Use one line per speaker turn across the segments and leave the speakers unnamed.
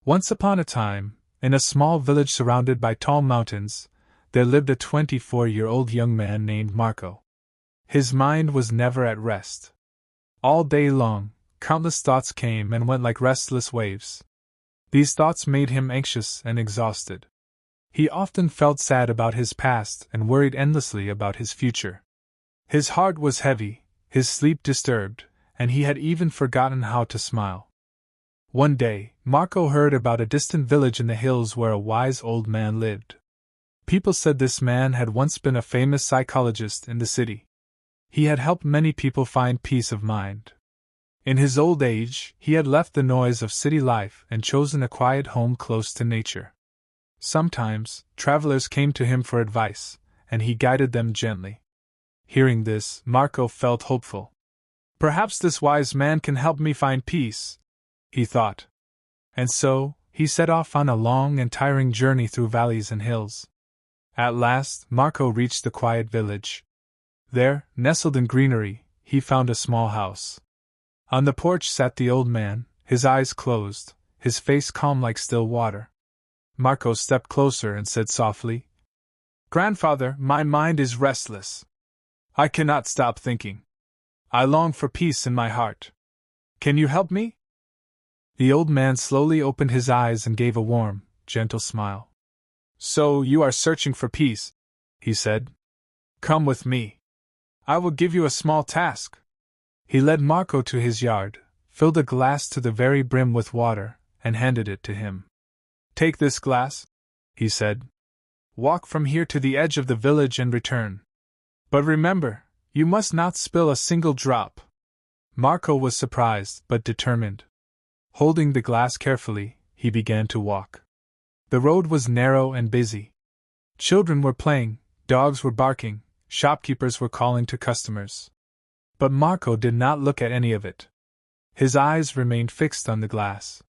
Once upon a time, in a small village surrounded by tall mountains, there lived a 24-year-old young man named Marco. His mind was never at rest. All day long, countless thoughts came and went like restless waves. These thoughts made him anxious and exhausted. He often felt sad about his past and worried endlessly about his future. His heart was heavy, his sleep disturbed, and he had even forgotten how to smile. One day, Marco heard about a distant village in the hills where a wise old man lived. People said this man had once been a famous psychologist in the city. He had helped many people find peace of mind. In his old age, he had left the noise of city life and chosen a quiet home close to nature. Sometimes, travelers came to him for advice, and he guided them gently. Hearing this, Marco felt hopeful. Perhaps this wise man can help me find peace, he thought. And so, he set off on a long and tiring journey through valleys and hills. At last, Marco reached the quiet village. There, nestled in greenery, he found a small house. On the porch sat the old man, his eyes closed, his face calm like still water. Marco stepped closer and said softly, "Grandfather, my mind is restless. I cannot stop thinking. I long for peace in my heart. Can you help me?" The old man slowly opened his eyes and gave a warm, gentle smile. "So you are searching for peace," he said. "Come with me. I will give you a small task." He led Marco to his yard, filled a glass to the very brim with water, and handed it to him. "Take this glass," he said. "Walk from here to the edge of the village and return. But remember, you must not spill a single drop." Marco was surprised but determined. Holding the glass carefully, he began to walk. The road was narrow and busy. Children were playing, dogs were barking, shopkeepers were calling to customers. But Marco did not look at any of it. His eyes remained fixed on the glass.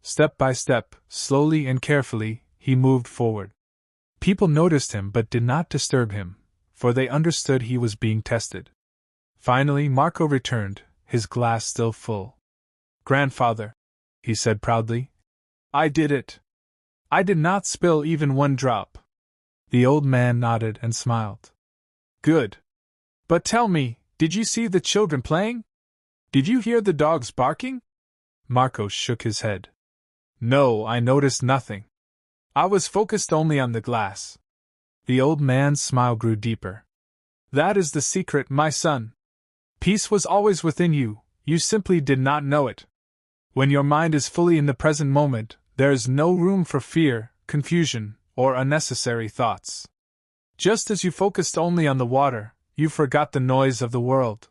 Step by step, slowly and carefully, he moved forward. People noticed him but did not disturb him, for they understood he was being tested. Finally, Marco returned, his glass still full. "Grandfather," he said proudly, "I did it. I did not spill even one drop." The old man nodded and smiled. "Good. But tell me, did you see the children playing? Did you hear the dogs barking?" Marco shook his head. "No, I noticed nothing. I was focused only on the glass." The old man's smile grew deeper. "That is the secret, my son. Peace was always within you, you simply did not know it. When your mind is fully in the present moment, there is no room for fear, confusion, or unnecessary thoughts. Just as you focused only on the water, you forgot the noise of the world.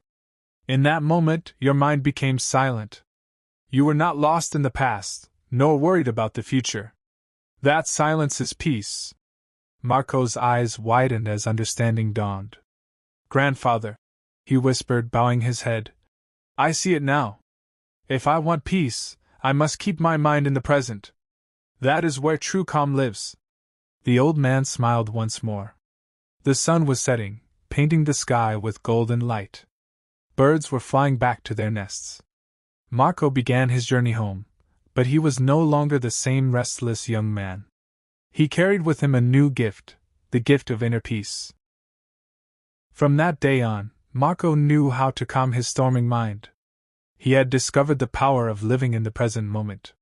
In that moment, your mind became silent. You were not lost in the past, nor worried about the future. That silence is peace." Marco's eyes widened as understanding dawned. "Grandfather," he whispered, bowing his head, "I see it now. If I want peace, I must keep my mind in the present. That is where true calm lives." The old man smiled once more. The sun was setting, painting the sky with golden light. Birds were flying back to their nests. Marco began his journey home, but he was no longer the same restless young man. He carried with him a new gift, the gift of inner peace. From that day on, Marco knew how to calm his storming mind. He had discovered the power of living in the present moment.